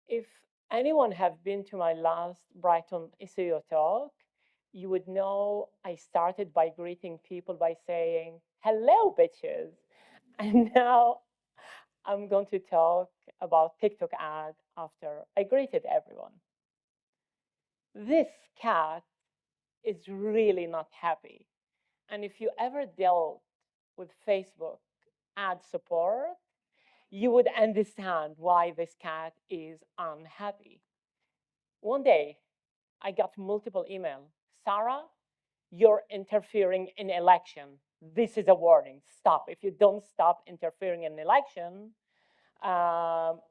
If anyone have been to my last Brighton SEO talk, you would know I started by greeting people by saying, hello, bitches. And now I'm going to talk about TikTok ad after I greeted everyone. This cat is really not happy. And if you ever dealt with Facebook ad support, you would understand why this cat is unhappy. One day, I got multiple emails. Sarah, you're interfering in election. This is a warning. Stop. If you don't stop interfering in election,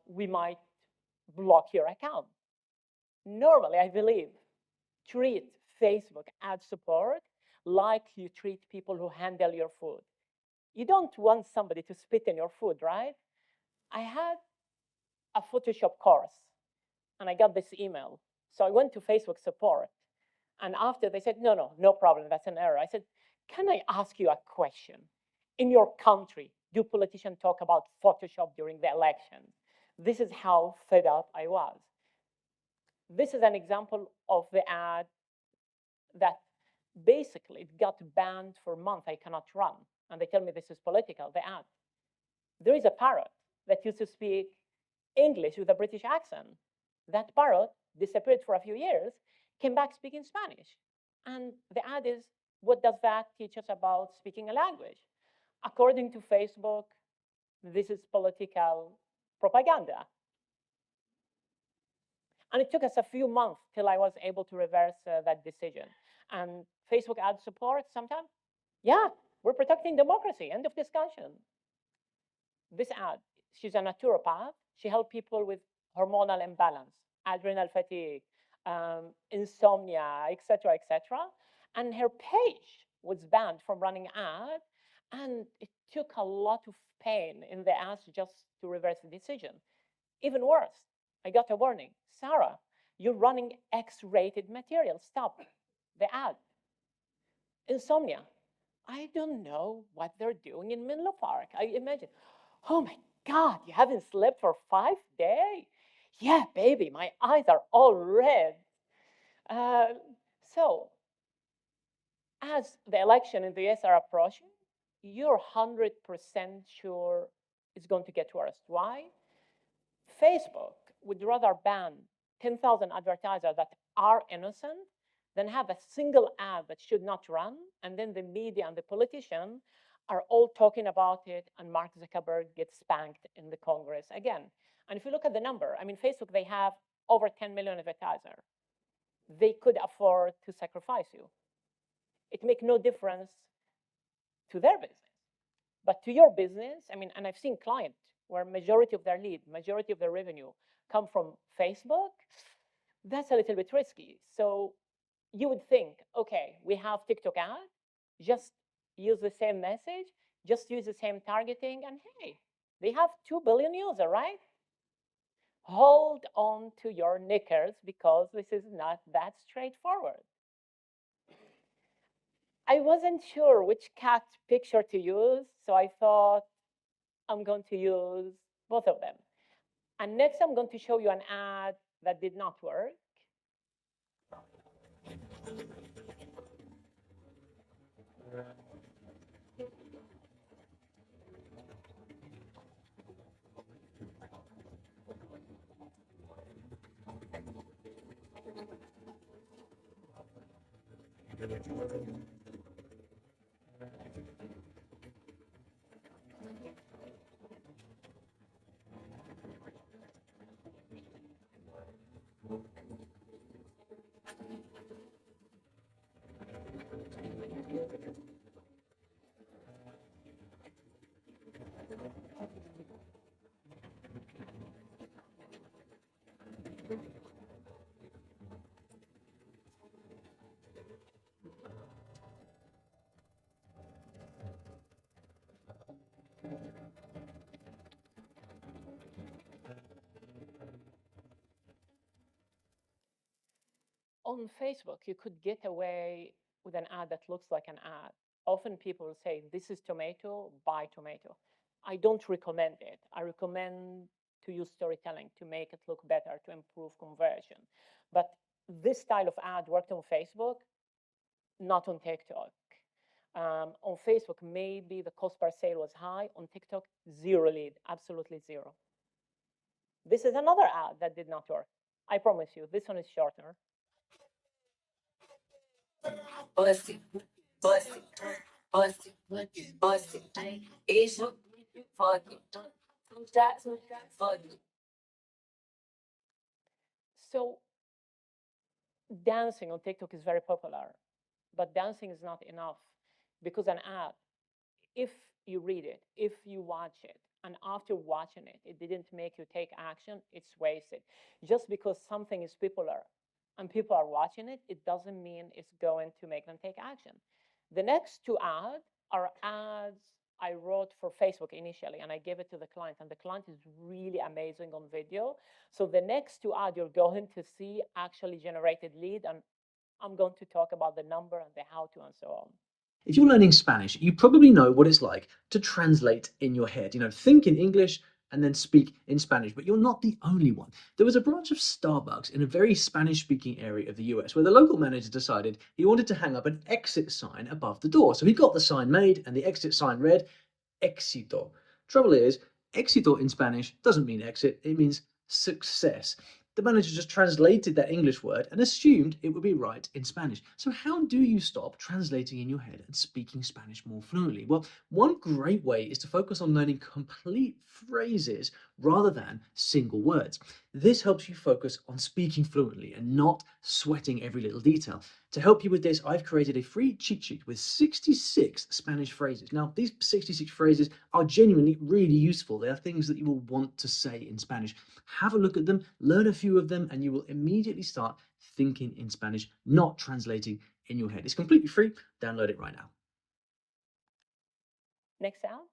we might block your account. Normally, I believe, treat Facebook ad support like you treat people who handle your food. You don't want somebody to spit in your food, right? I had a Photoshop course and I got this email. So I went to Facebook support. And after they said, no problem, that's an error. I said, can I ask you a question? In your country, do politicians talk about Photoshop during the election? This is how fed up I was. This is an example of the ad that basically it got banned for a month. I cannot run. And they tell me this is political, the ad. There is a parrot that used to speak English with a British accent. That parrot disappeared for a few years, came back speaking Spanish. And the ad is, what does that teach us about speaking a language? According to Facebook, this is political propaganda. And it took us a few months till I was able to reverse that decision. And Facebook ad support sometimes, yeah, we're protecting democracy, end of discussion. This ad, she's a naturopath. She helped people with hormonal imbalance, adrenal fatigue, insomnia, etc., etc. And her page was banned from running ads, and it took a lot of pain in the ass just to reverse the decision. Even worse, I got a warning. Sarah, you're running X-rated material. Stop the ad. Insomnia. I don't know what they're doing in Menlo Park. I imagine, oh my God, you haven't slept for 5 days? Yeah, baby, my eyes are all red. Uh, so, as the election in the US are approaching, you're 100% sure it's going to get worse. Why? Facebook would rather ban 10,000 advertisers that are innocent than have a single ad that should not run, and then the media and the politician are all talking about it, and Mark Zuckerberg gets spanked in the Congress again. And if you look at the number, I mean, Facebook, they have over 10 million advertisers. They could afford to sacrifice you. It makes no difference to their business. But to your business, I mean, and I've seen clients where majority of their lead, majority of their revenue come from Facebook, that's a little bit risky. So you would think, okay, we have TikTok ad, just use the same message, just use the same targeting, and hey, they have 2 billion users, right? Hold on to your knickers because this is not that straightforward. I wasn't sure which cat picture to use, so I thought I'm going to use both of them. And next, I'm going to show you an ad that did not work. On Facebook, you could get away with an ad that looks like an ad. Often people say, this is tomato, buy tomato. I don't recommend it. I recommend to use storytelling to make it look better, to improve conversion. But this style of ad worked on Facebook, not on TikTok. On Facebook, maybe the cost per sale was high. On TikTok, zero lead, absolutely zero. This is another ad that did not work. I promise you, this one is shorter. Pussy, pussy, pussy, pussy, is you fucking fuck. So dancing on TikTok is very popular, but dancing is not enough, because an ad, if you read it, if you watch it, and after watching it, it didn't make you take action, it's wasted. Just because something is popular and people are watching it, it doesn't mean it's going to make them take action. The next two ads are ads I wrote for Facebook initially, and I gave it to the client, and the client is really amazing on video. So the next two ads you're going to see actually generated lead, and I'm going to talk about the number and the how to and so on. If you're learning Spanish, you probably know what it's like to translate in your head. Think in English and then speak in Spanish, but you're not the only one. There was a branch of Starbucks in a very Spanish-speaking area of the US where the local manager decided he wanted to hang up an exit sign above the door. So he got the sign made, and the exit sign read, Éxito. Trouble is, éxito in Spanish doesn't mean exit, it means success. The manager just translated that English word and assumed it would be right in Spanish. So how do you stop translating in your head and speaking Spanish more fluently? Well, one great way is to focus on learning complete phrases rather than single words. This helps you focus on speaking fluently and not sweating every little detail. To help you with this, I've created a free cheat sheet with 66 Spanish phrases. Now, these 66 phrases are genuinely really useful. They are things that you will want to say in Spanish. Have a look at them, learn a few of them, and you will immediately start thinking in Spanish, not translating in your head. It's completely free. Download it right now. Next sound.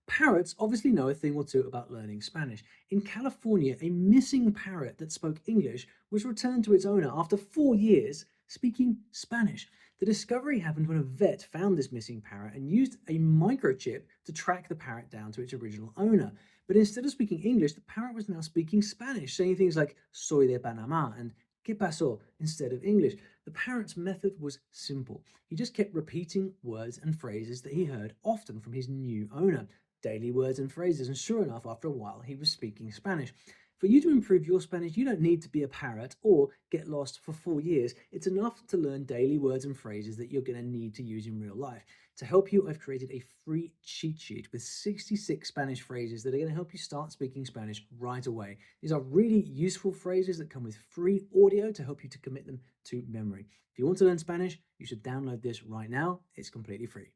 Parrots obviously know a thing or two about learning Spanish. In California, a missing parrot that spoke English was returned to its owner after 4 years speaking Spanish. The discovery happened when a vet found this missing parrot and used a microchip to track the parrot down to its original owner. But instead of speaking English, the parrot was now speaking Spanish, saying things like "Soy de Panamá" and "¿Qué pasó?" instead of English. The parrot's method was simple. He just kept repeating words and phrases that he heard often from his new owner. Daily words and phrases, and sure enough, after a while, he was speaking Spanish. For you to improve your Spanish, you don't need to be a parrot or get lost for 4 years. It's enough to learn daily words and phrases that you're going to need to use in real life. To help you, I've created a free cheat sheet with 66 Spanish phrases that are going to help you start speaking Spanish right away. These are really useful phrases that come with free audio to help you to commit them to memory. If you want to learn Spanish, you should download this right now. It's completely free.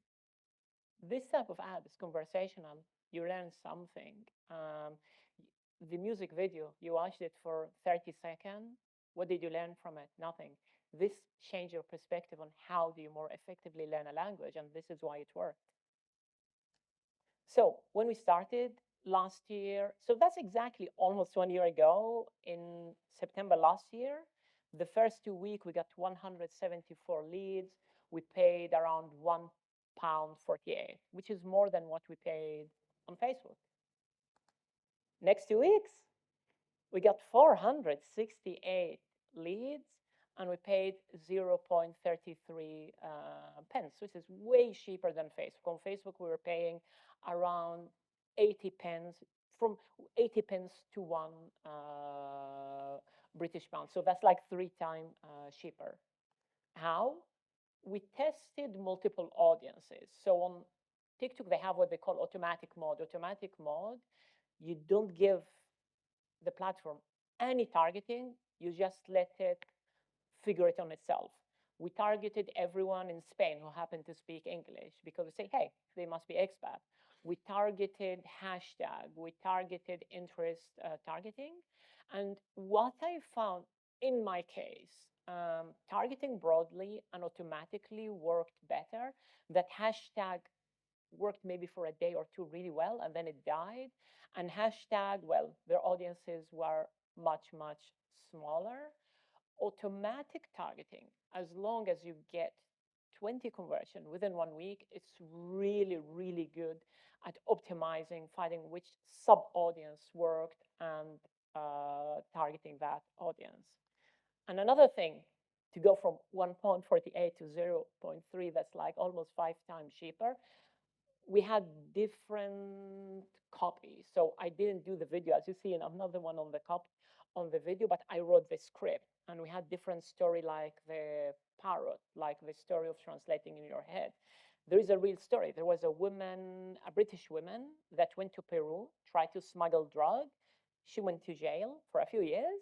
This type of ad is conversational. You learn something. The music video, you watched it for 30 seconds. What did you learn from it? Nothing. This changed your perspective on how do you more effectively learn a language, and this is why it worked. So when we started last year, so that's exactly almost 1 year ago, in September last year, the first 2 weeks we got 174 leads. We paid around £1.48, which is more than what we paid on Facebook. Next 2 weeks, we got 468 leads, and we paid 0.33 pence, which is way cheaper than Facebook. On Facebook, we were paying around 80 pence, from 80 pence to one British pound. So that's like 3 times cheaper. How? We tested multiple audiences. So on TikTok, they have what they call automatic mode. Automatic mode, you don't give the platform any targeting, you just let it figure it on itself. We targeted everyone in Spain who happened to speak English because we say, hey, they must be expat. We targeted hashtag, we targeted interest targeting. And what I found in my case, targeting broadly and automatically worked better. That hashtag worked maybe for a day or two really well, and then it died. And hashtag, well, their audiences were much, much smaller. Automatic targeting, as long as you get 20 conversion within 1 week. It's really, really good at optimizing, finding which sub-audience worked and targeting that audience. And another thing, to go from 1.48 to 0.3, that's like almost 5 times cheaper. We had different copies. So I didn't do the video, as you see, and I'm not the one on the video, but I wrote the script, and we had different story, like the parrot, like the story of translating in your head. There is a real story. There was a woman, a British woman, that went to Peru, tried to smuggle drug. She went to jail for a few years.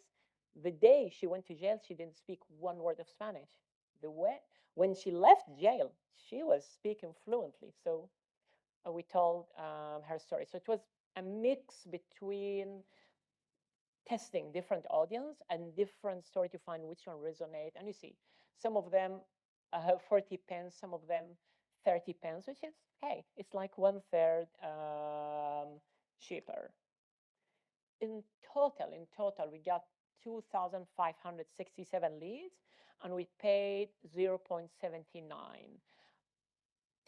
The day she went to jail, she didn't speak one word of Spanish. When she left jail, she was speaking fluently. So we told her story. So it was a mix between testing different audience and different story to find which one resonate. And you see, some of them 40 pence, some of them 30 pence, which is, hey, it's like 1/3 cheaper. In total, we got 2,567 leads, and we paid 0.79.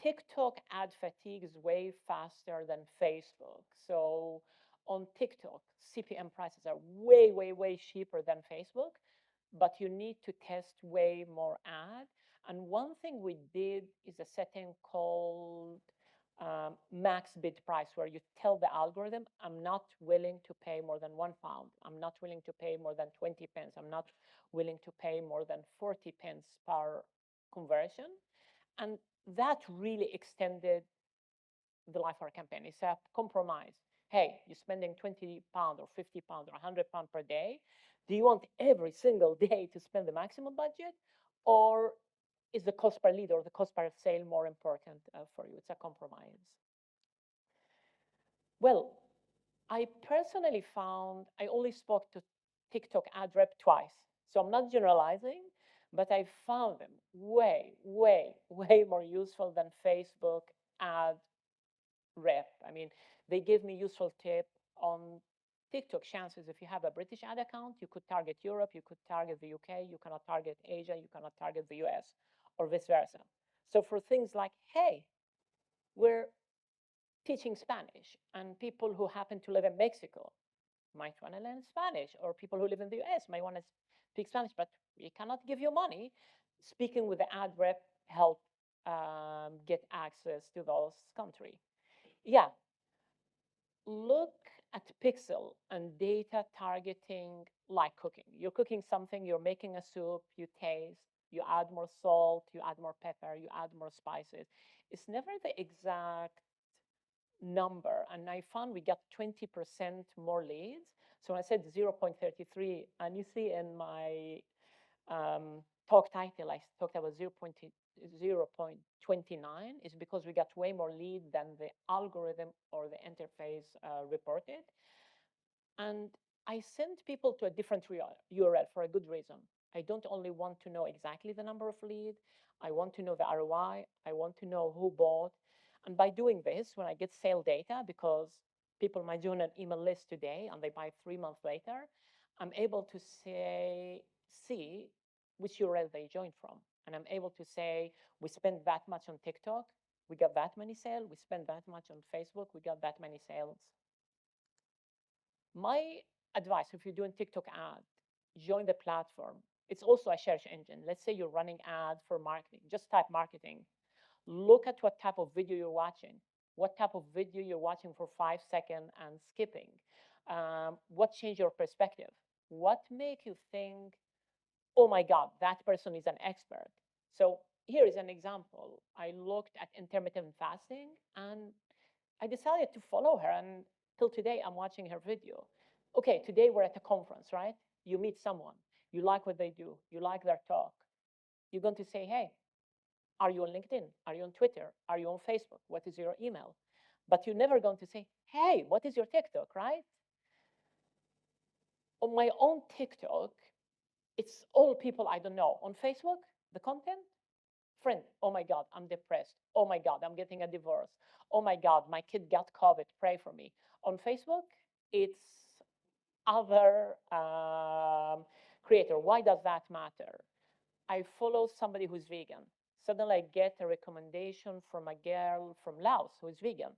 TikTok ad fatigue is way faster than Facebook. So on TikTok, CPM prices are way, way, way cheaper than Facebook, but you need to test way more ad. And one thing we did is a setting called max bid price, where you tell the algorithm, I'm not willing to pay more than £1. I'm not willing to pay more than 20 pence. I'm not willing to pay more than 40 pence per conversion. And that really extended the life of our campaign. It's a compromise. Hey, you're spending £20 or £50 or £100 per day. Do you want every single day to spend the maximum budget? Or is the cost per lead or the cost per sale more important for you? It's a compromise. Well, I personally found I only spoke to TikTok ad rep twice. So I'm not generalizing, but I found them way, way, way more useful than Facebook ad rep. I mean, they gave me useful tip on TikTok chances. If you have a British ad account, you could target Europe, you could target the UK, you cannot target Asia, you cannot target the US, or vice versa. So for things like, hey, we're teaching Spanish, and people who happen to live in Mexico might want to learn Spanish, or people who live in the US might want to speak Spanish, but we cannot give you money. Speaking with the ad rep help get access to those countries. Yeah, look at pixel and data targeting like cooking. You're cooking something, you're making a soup, you taste, you add more salt, you add more pepper, you add more spices. It's never the exact number. And I found we got 20% more leads. So when I said 0.33, and you see in my talk title, I talked about 0.29, is because we got way more lead than the algorithm or the interface reported. And I sent people to a different URL for a good reason. I don't only want to know exactly the number of lead, I want to know the ROI, I want to know who bought. And by doing this, when I get sale data, because people might join an email list today and they buy 3 months later, I'm able to see which URL they joined from. And I'm able to say, we spent that much on TikTok, we got that many sales, we spent that much on Facebook, we got that many sales. My advice, if you're doing TikTok ad, join the platform. It's also a search engine. Let's say you're running ad for marketing. Just type marketing. Look at what type of video you're watching. What type of video you're watching for 5 seconds and skipping. What changed your perspective? What make you think, oh my God, that person is an expert? So here is an example. I looked at intermittent fasting and I decided to follow her, and till today I'm watching her video. Okay, today we're at a conference, right? You meet someone, you like what they do, you like their talk. You're going to say, hey, are you on LinkedIn? Are you on Twitter? Are you on Facebook? What is your email? But you're never going to say, hey, what is your TikTok, right? On my own TikTok, it's all people I don't know. On Facebook, the content, friend, oh my God, I'm depressed. Oh my God, I'm getting a divorce. Oh my God, my kid got COVID, pray for me. On Facebook, it's other creator. Why does that matter? I follow somebody who's vegan, Suddenly I get a recommendation from a girl from Laos who is vegan,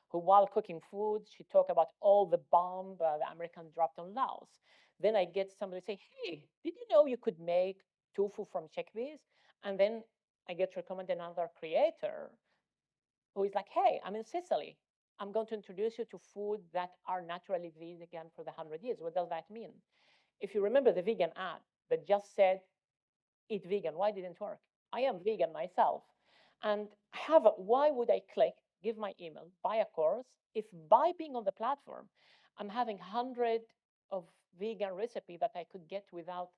who while cooking food, she talked about all the bomb the American dropped on Laos. Then I get somebody say, hey, did you know you could make tofu from chickpeas? And then I get recommended another creator who is like, hey, I'm in Sicily. I'm going to introduce you to food that are naturally vegan for the 100 years. What does that mean? If you remember the vegan ad that just said, eat vegan, why didn't it work? I am vegan myself. And why would I click, give my email, buy a course, if by being on the platform, I'm having 100 of vegan recipe that I could get without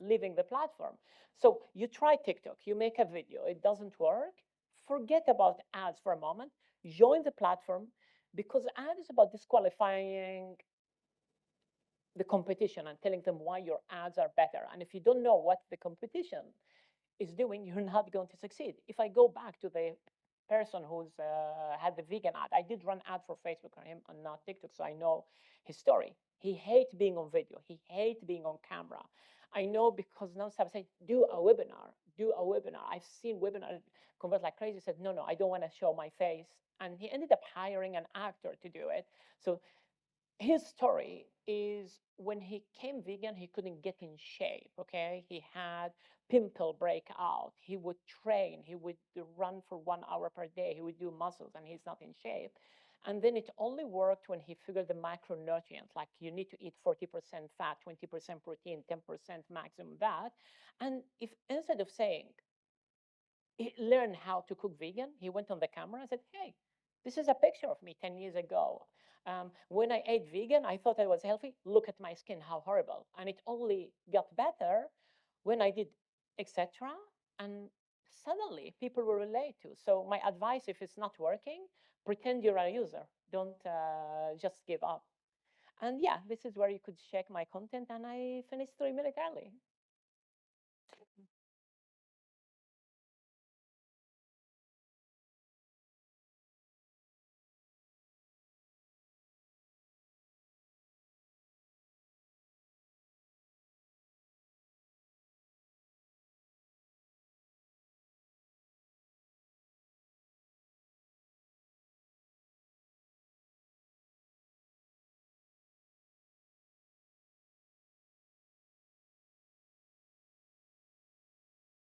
leaving the platform. So you try TikTok, you make a video, it doesn't work, forget about ads for a moment, join the platform, because ad is about disqualifying the competition and telling them why your ads are better. And if you don't know what the competition is doing, you're not going to succeed. If I go back to the person who's had the vegan ad, I did run ad for Facebook on him and not TikTok, so I know his story. He hates being on video. He hates being on camera. I know because nonstop say, do a webinar, do a webinar. I've seen webinars convert like crazy. He said, no, I don't want to show my face. And he ended up hiring an actor to do it. So his story is when he came vegan, he couldn't get in shape. Okay, he had pimple breakout. He would train. He would run for 1 hour per day. He would do muscles, and he's not in shape. And then it only worked when he figured the micronutrients, like you need to eat 40% fat, 20% protein, 10% maximum that. And if instead of saying, learn how to cook vegan. He went on the camera and said, hey, this is a picture of me 10 years ago. When I ate vegan, I thought I was healthy. Look at my skin, how horrible. And it only got better when I did etc. And suddenly people will relate to. So my advice, if it's not working, pretend you're a user. Don't just give up. And yeah, this is where you could check my content. And I finished 3 minutes early.